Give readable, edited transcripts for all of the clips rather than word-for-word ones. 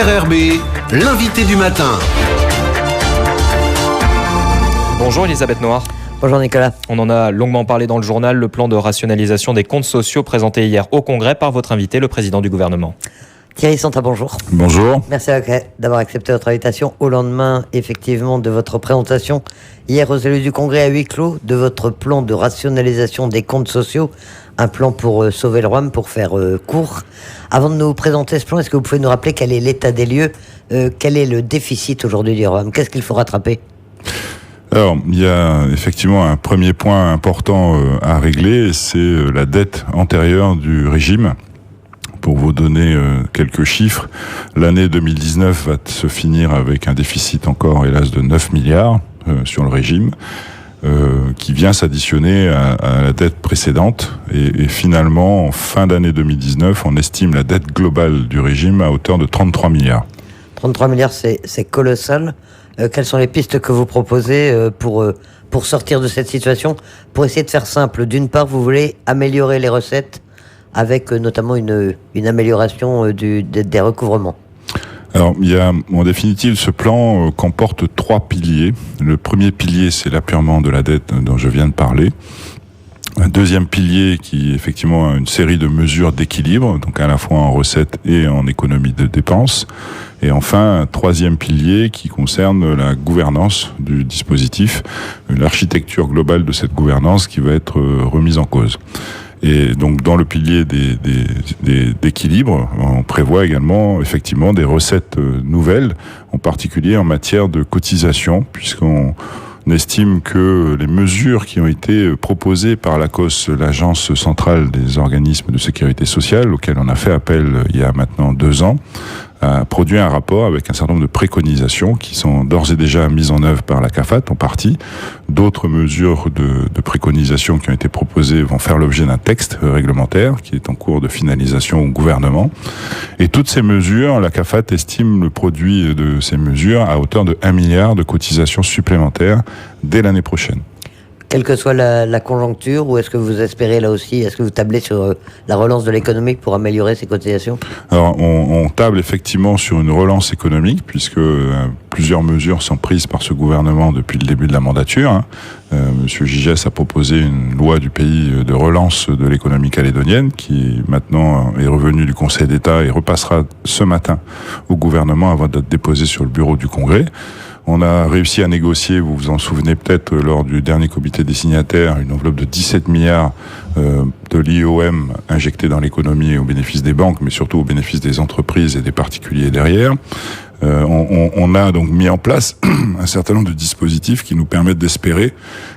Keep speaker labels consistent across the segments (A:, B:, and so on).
A: RRB, l'invité du matin.
B: Bonjour Elisabeth Noir.
C: Bonjour Nicolas.
B: On en a longuement parlé dans le journal, le plan de rationalisation des comptes sociaux présenté hier au Congrès par votre invité, le président du gouvernement.
C: Thierry Santa, bonjour.
D: Bonjour.
C: Merci d'avoir accepté notre invitation au lendemain, effectivement, de votre présentation hier aux élus du Congrès à huis clos de votre plan de rationalisation des comptes sociaux, un plan pour sauver le rhum, pour faire court. Avant de nous présenter ce plan, est-ce que vous pouvez nous rappeler quel est l'état des lieux, quel est le déficit aujourd'hui du rhum, qu'est-ce qu'il faut rattraper ?
D: Alors, il y a effectivement un premier point important à régler, c'est la dette antérieure du régime. Pour vous donner quelques chiffres, l'année 2019 va se finir avec un déficit encore, hélas, de 9 milliards sur le régime, qui vient s'additionner à la dette précédente. Et finalement, en fin d'année 2019, on estime la dette globale du régime à hauteur de 33 milliards.
C: 33 milliards, c'est colossal. Quelles sont les pistes que vous proposez pour sortir de cette situation ? Pour essayer de faire simple, d'une part, vous voulez améliorer les recettes avec notamment une amélioration des recouvrements. Alors,
D: il y a en définitive ce plan comporte 3 piliers. Le premier pilier, c'est l'apurement de la dette dont je viens de parler. Un deuxième pilier qui effectivement a une série de mesures d'équilibre, donc à la fois en recettes et en économie de dépenses. Et enfin, un troisième pilier qui concerne la gouvernance du dispositif, l'architecture globale de cette gouvernance qui va être remise en cause. Et donc, dans le pilier d'équilibre, on prévoit également, effectivement, des recettes nouvelles, en particulier en matière de cotisation, puisqu'on estime que les mesures qui ont été proposées par l'ACOSS, l'Agence centrale des organismes de sécurité sociale, auquel on a fait appel il y a maintenant 2 ans, a produit un rapport avec un certain nombre de préconisations qui sont d'ores et déjà mises en œuvre par la CAFAT en partie. D'autres mesures de préconisation qui ont été proposées vont faire l'objet d'un texte réglementaire qui est en cours de finalisation au gouvernement. Et toutes ces mesures, la CAFAT estime le produit de ces mesures à hauteur de 1 milliard de cotisations supplémentaires dès l'année prochaine.
C: Quelle que soit la conjoncture, ou est-ce que vous espérez là aussi, est-ce que vous tablez sur la relance de l'économie pour améliorer ces cotisations ?
D: Alors, on table effectivement sur une relance économique, puisque plusieurs mesures sont prises par ce gouvernement depuis le début de la mandature. Monsieur Gigès a proposé une loi du pays de relance de l'économie calédonienne, qui maintenant est revenue du Conseil d'État et repassera ce matin au gouvernement avant d'être déposée sur le bureau du Congrès. On a réussi à négocier, vous vous en souvenez peut-être, lors du dernier comité des signataires, une enveloppe de 17 milliards de l'IOM injectée dans l'économie au bénéfice des banques, mais surtout au bénéfice des entreprises et des particuliers derrière. On a donc mis en place un certain nombre de dispositifs qui nous permettent d'espérer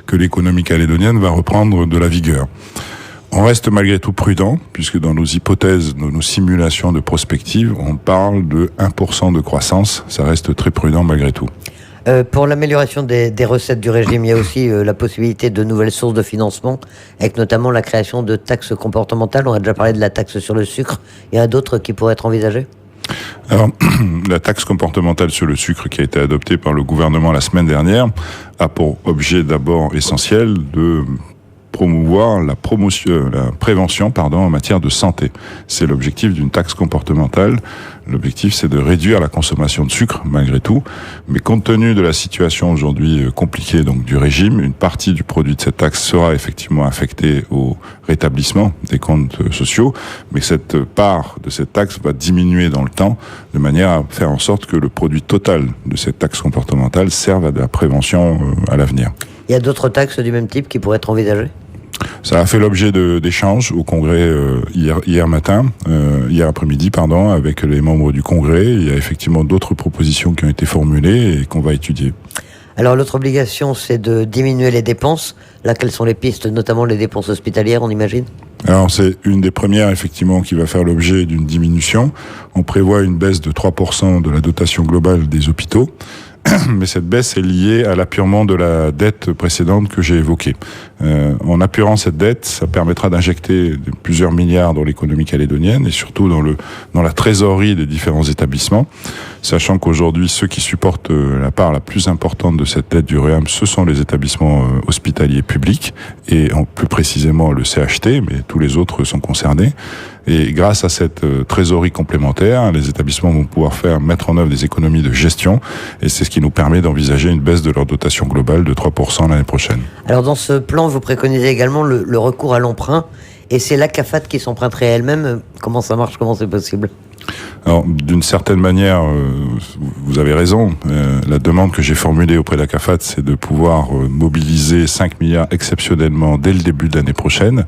D: que l'économie calédonienne va reprendre de la vigueur. On reste malgré tout prudent, puisque dans nos hypothèses, nos simulations de prospective, on parle de 1% de croissance. Ça reste très prudent malgré tout.
C: Pour l'amélioration des recettes du régime, il y a aussi la possibilité de nouvelles sources de financement, avec notamment la création de taxes comportementales. On a déjà parlé de la taxe sur le sucre. Il y en a d'autres qui pourraient être envisagées ?
D: Alors, la taxe comportementale sur le sucre qui a été adoptée par le gouvernement la semaine dernière a pour objet d'abord essentiel de promouvoir la prévention en matière de santé. C'est l'objectif d'une taxe comportementale. L'objectif, c'est de réduire la consommation de sucre, malgré tout. Mais compte tenu de la situation aujourd'hui compliquée donc du régime, une partie du produit de cette taxe sera effectivement affectée au rétablissement des comptes sociaux. Mais cette part de cette taxe va diminuer dans le temps, de manière à faire en sorte que le produit total de cette taxe comportementale serve à de la prévention à l'avenir.
C: Il y a d'autres taxes du même type qui pourraient être envisagées ?
D: Ça a fait l'objet d'échanges au Congrès hier après-midi, avec les membres du Congrès. Il y a effectivement d'autres propositions qui ont été formulées et qu'on va étudier.
C: Alors l'autre obligation, c'est de diminuer les dépenses. Là, quelles sont les pistes, notamment les dépenses hospitalières, on imagine ?
D: Alors c'est une des premières effectivement qui va faire l'objet d'une diminution. On prévoit une baisse de 3% de la dotation globale des hôpitaux. Mais cette baisse est liée à l'apurement de la dette précédente que j'ai évoquée. En apurant cette dette, ça permettra d'injecter plusieurs milliards dans l'économie calédonienne et surtout dans la trésorerie des différents établissements, sachant qu'aujourd'hui, ceux qui supportent la part la plus importante de cette dette du REAM, ce sont les établissements hospitaliers publics et plus précisément le CHT, mais tous les autres sont concernés. Et grâce à cette trésorerie complémentaire, les établissements vont pouvoir mettre en œuvre des économies de gestion, et c'est ce qui nous permet d'envisager une baisse de leur dotation globale de 3% l'année prochaine.
C: Alors dans ce plan, vous préconisez également le recours à l'emprunt, et c'est la CAFAT qui s'emprunterait elle-même. Comment ça marche? Comment c'est possible?
D: Alors, d'une certaine manière, vous avez raison. La demande que j'ai formulée auprès de la CAFAT, c'est de pouvoir mobiliser 5 milliards exceptionnellement dès le début de l'année prochaine.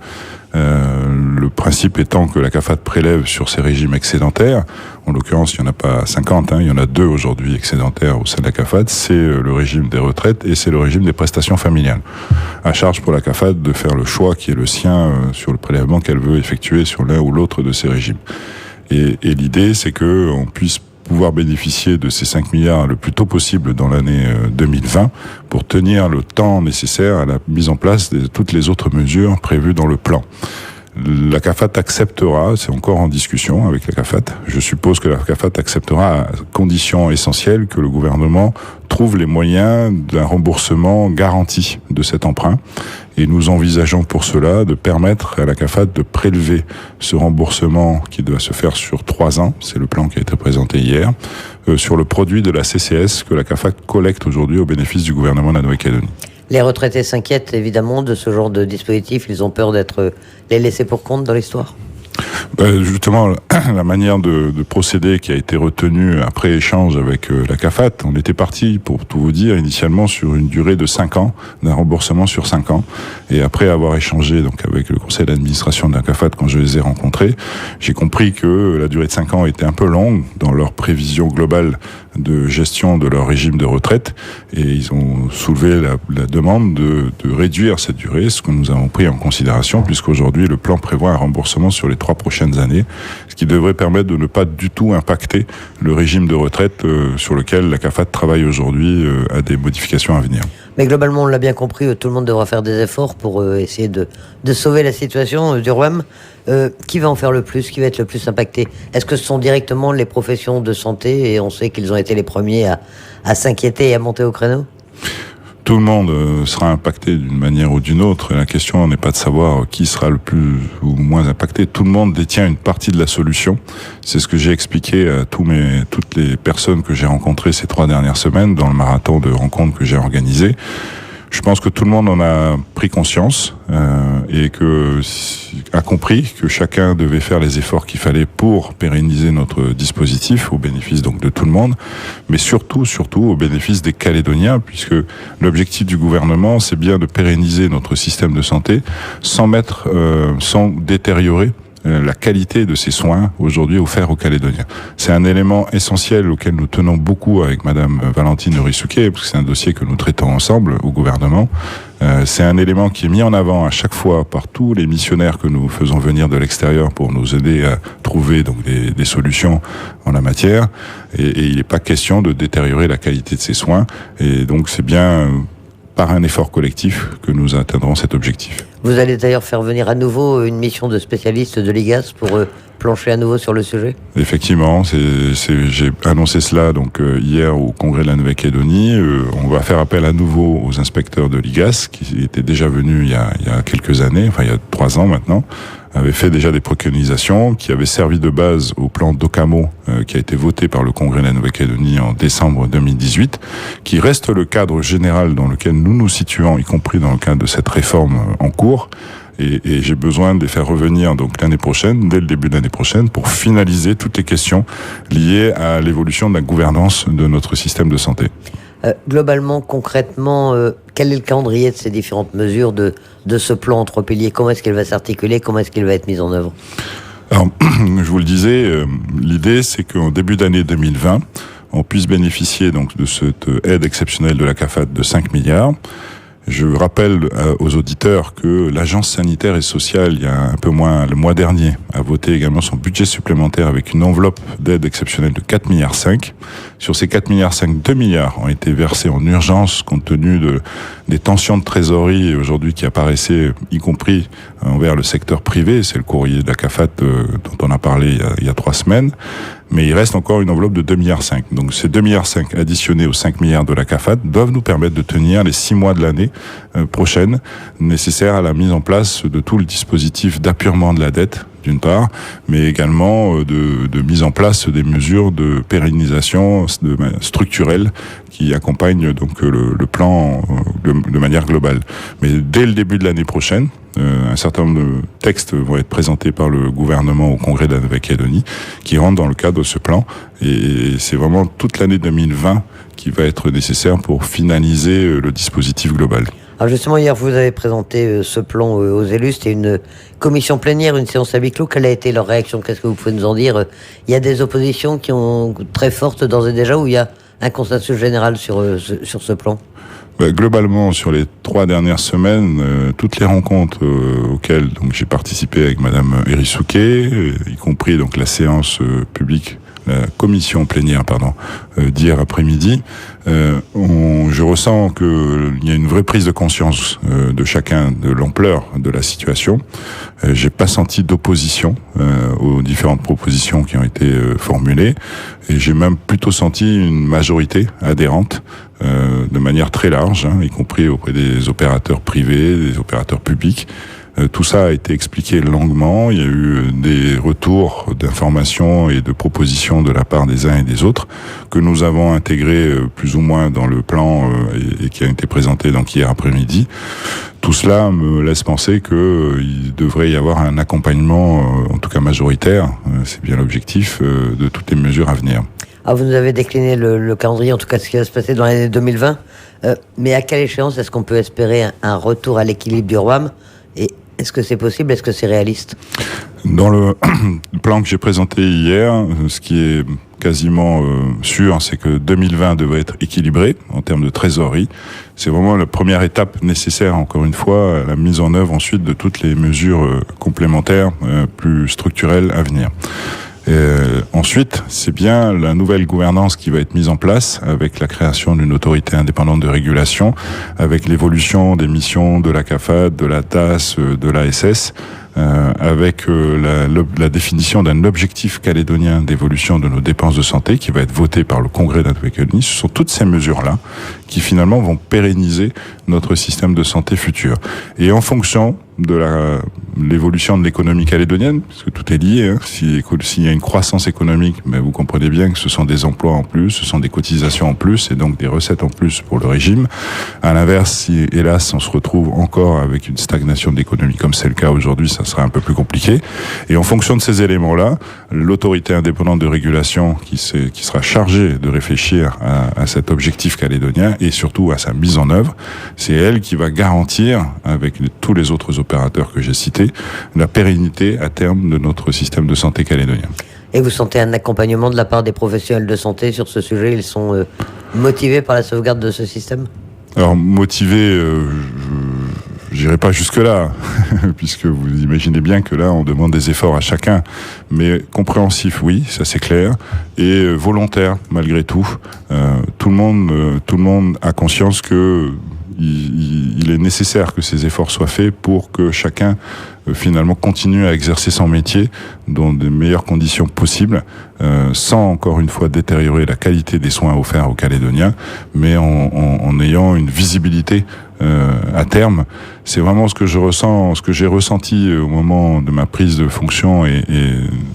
D: Le principe étant que la CAFAT prélève sur ces régimes excédentaires. En l'occurrence, il n'y en a pas 50, il y en a 2 aujourd'hui excédentaires au sein de la CAFAT. C'est le régime des retraites et c'est le régime des prestations familiales. À charge pour la CAFAT de faire le choix qui est le sien sur le prélèvement qu'elle veut effectuer sur l'un ou l'autre de ces régimes. Et l'idée, c'est que on puisse pouvoir bénéficier de ces 5 milliards le plus tôt possible dans l'année 2020 pour tenir le temps nécessaire à la mise en place de toutes les autres mesures prévues dans le plan. La CAFAT acceptera, c'est encore en discussion avec la CAFAT, je suppose que la CAFAT acceptera à condition essentielle que le gouvernement trouve les moyens d'un remboursement garanti de cet emprunt. Et nous envisageons pour cela de permettre à la CAFAT de prélever ce remboursement qui doit se faire sur 3 ans, c'est le plan qui a été présenté hier, sur le produit de la CCS que la CAFAT collecte aujourd'hui au bénéfice du gouvernement de la Nouvelle-Calédonie.
C: Les retraités s'inquiètent évidemment de ce genre de dispositif. Ils ont peur d'être les laissés pour compte dans l'histoire.
D: Justement, la manière de procéder qui a été retenue après échange avec la CAFAT, on était parti, pour tout vous dire, initialement sur une durée de 5 ans, d'un remboursement sur 5 ans. Et après avoir échangé donc avec le conseil d'administration de la CAFAT quand je les ai rencontrés, j'ai compris que la durée de 5 ans était un peu longue dans leur prévision globale de gestion de leur régime de retraite, et ils ont soulevé la demande de réduire cette durée, ce que nous avons pris en considération, puisqu'aujourd'hui le plan prévoit un remboursement sur les 3 prochaines années, ce qui devrait permettre de ne pas du tout impacter le régime de retraite sur lequel la CAFAT travaille aujourd'hui à des modifications à venir.
C: Mais globalement, on l'a bien compris, tout le monde devra faire des efforts pour essayer de sauver la situation du ROAM. Qui va en faire le plus? Qui va être le plus impacté? Est-ce que ce sont directement les professions de santé, et on sait qu'ils ont été les premiers à s'inquiéter et à monter au créneau?
D: Tout le monde sera impacté d'une manière ou d'une autre. La question n'est pas de savoir qui sera le plus ou moins impacté. Tout le monde détient une partie de la solution. C'est ce que j'ai expliqué à toutes les personnes que j'ai rencontrées ces 3 dernières semaines dans le marathon de rencontres que j'ai organisé. Je pense que tout le monde en a pris conscience et a compris que chacun devait faire les efforts qu'il fallait pour pérenniser notre dispositif au bénéfice donc de tout le monde, mais surtout au bénéfice des Calédoniens, puisque l'objectif du gouvernement, c'est bien de pérenniser notre système de santé sans détériorer la qualité de ces soins aujourd'hui offerts aux Calédoniens. C'est un élément essentiel auquel nous tenons beaucoup avec Madame Valentine Risouquet, parce que c'est un dossier que nous traitons ensemble au gouvernement. C'est un élément qui est mis en avant à chaque fois par tous les missionnaires que nous faisons venir de l'extérieur pour nous aider à trouver donc des solutions en la matière. Et il n'est pas question de détériorer la qualité de ces soins. Et donc c'est bien par un effort collectif que nous atteindrons cet objectif.
C: Vous allez d'ailleurs faire venir à nouveau une mission de spécialistes de l'IGAS pour plancher à nouveau sur le sujet? Effectivement,
D: j'ai annoncé cela donc hier au Congrès de la Nouvelle-Calédonie. On va faire appel à nouveau aux inspecteurs de l'IGAS qui étaient déjà venus il y a quelques années, enfin il y a 3 ans maintenant, avaient fait déjà des préconisations qui avaient servi de base au plan d'Ocamo qui a été voté par le Congrès de la Nouvelle-Calédonie en décembre 2018, qui reste le cadre général dans lequel nous nous situons, y compris dans le cadre de cette réforme en cours. Et j'ai besoin de les faire revenir donc l'année prochaine, dès le début de l'année prochaine, pour finaliser toutes les questions liées à l'évolution de la gouvernance de notre système de santé.
C: Globalement, concrètement, quel est le calendrier de ces différentes mesures de ce plan en 3 piliers? Comment est-ce qu'elle va s'articuler? Comment est-ce qu'elle va être mise en œuvre?
D: Alors, je vous le disais, l'idée c'est qu'en début d'année 2020, on puisse bénéficier donc de cette aide exceptionnelle de la CAFAT de 5 milliards. Je rappelle aux auditeurs que l'Agence sanitaire et sociale, il y a un peu moins le mois dernier, a voté également son budget supplémentaire avec une enveloppe d'aide exceptionnelle de 4,5 milliards. Sur ces 4,5 milliards, 2 milliards ont été versés en urgence compte tenu des tensions de trésorerie aujourd'hui qui apparaissaient, y compris envers le secteur privé. C'est le courrier de la CAFAT dont on a parlé il y a 3 semaines. Mais il reste encore une enveloppe de 2,5 milliards. Donc ces 2,5 milliards additionnés aux 5 milliards de la CAFAT doivent nous permettre de tenir les 6 mois de l'année prochaine nécessaires à la mise en place de tout le dispositif d'appurement de la dette d'une part, mais également de mise en place des mesures de pérennisation structurelle qui accompagnent donc le plan de manière globale. Mais dès le début de l'année prochaine, un certain nombre de textes vont être présentés par le gouvernement au Congrès de la Nouvelle-Calédonie qui rentrent dans le cadre de ce plan. Et c'est vraiment toute l'année 2020 qui va être nécessaire pour finaliser le dispositif global.
C: Alors justement, hier, vous avez présenté ce plan aux élus. C'était une commission plénière, une séance à huis clos. Quelle a été leur réaction? Qu'est-ce que vous pouvez nous en dire? Il y a des oppositions qui ont très fortes d'ores et déjà, ou il y a un consensus général sur ce plan?
D: Globalement, sur les 3 dernières semaines, toutes les rencontres auxquelles donc j'ai participé avec Madame Erissouquet, y compris donc la séance publique, la commission plénière, d'hier après-midi, je ressens qu'il y a une vraie prise de conscience de chacun de l'ampleur de la situation. J'ai pas senti d'opposition aux différentes propositions qui ont été formulées, et j'ai même plutôt senti une majorité adhérente de manière très large, y compris auprès des opérateurs privés, des opérateurs publics. Tout ça a été expliqué longuement. Il y a eu des retours d'informations et de propositions de la part des uns et des autres que nous avons intégrés plus ou moins dans le plan et qui a été présenté donc hier après-midi. Tout cela me laisse penser qu'il devrait y avoir un accompagnement, en tout cas majoritaire, c'est bien l'objectif, de toutes les mesures à venir.
C: Alors vous nous avez décliné le calendrier, en tout cas ce qui va se passer dans l'année 2020. Mais à quelle échéance est-ce qu'on peut espérer un retour à l'équilibre du RWAM? Et est-ce que c'est possible? Est-ce que c'est réaliste?
D: Dans le plan que j'ai présenté hier, ce qui est quasiment sûr, c'est que 2020 devrait être équilibré en termes de trésorerie. C'est vraiment la première étape nécessaire, encore une fois, à la mise en œuvre ensuite de toutes les mesures complémentaires plus structurelles à venir. Ensuite, c'est bien la nouvelle gouvernance qui va être mise en place avec la création d'une autorité indépendante de régulation, avec l'évolution des missions de la CAFAD, de la TAS, de l'ASS, avec la définition d'un objectif calédonien d'évolution de nos dépenses de santé qui va être voté par le Congrès de la Nouvelle-Calédonie. Ce sont toutes ces mesures-là qui finalement vont pérenniser notre système de santé futur. Et en fonction de l'évolution de l'économie calédonienne, parce que tout est lié, s'il y a une croissance économique, mais vous comprenez bien que ce sont des emplois en plus, ce sont des cotisations en plus et donc des recettes en plus pour le régime. À l'inverse, si hélas on se retrouve encore avec une stagnation de l'économie comme c'est le cas aujourd'hui, ça sera un peu plus compliqué. Et en fonction de ces éléments-là, l'autorité indépendante de régulation qui sera chargée de réfléchir à cet objectif calédonien et surtout à sa mise en œuvre, c'est elle qui va garantir, avec tous les autres opérateurs que j'ai cités, la pérennité à terme de notre système de santé calédonien.
C: Et vous sentez un accompagnement de la part des professionnels de santé sur ce sujet? Ils sont motivés par la sauvegarde de ce système?
D: Alors motivés, j'irai pas jusque-là, puisque vous imaginez bien que là, on demande des efforts à chacun. Mais compréhensif, oui, ça c'est clair, et volontaire, malgré tout. Tout le monde a conscience que il est nécessaire que ces efforts soient faits pour que chacun finalement continue à exercer son métier dans de meilleures conditions possibles, sans encore une fois détériorer la qualité des soins offerts aux Calédoniens, mais en ayant une visibilité à terme. C'est vraiment ce que je ressens, ce que j'ai ressenti au moment de ma prise de fonction et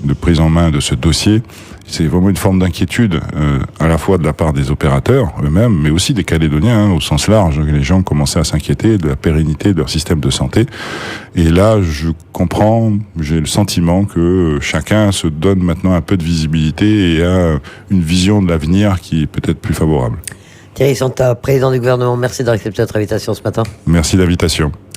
D: de prise en main de ce dossier. C'est vraiment une forme d'inquiétude, à la fois de la part des opérateurs eux-mêmes, mais aussi des Calédoniens, au sens large. Les gens commençaient à s'inquiéter de la pérennité de leur système de santé. Et là, je comprends, j'ai le sentiment que chacun se donne maintenant un peu de visibilité et a une vision de l'avenir qui est peut-être plus favorable.
C: Thierry Santa, président du gouvernement, merci d'avoir accepté notre invitation ce matin.
D: Merci de l'invitation.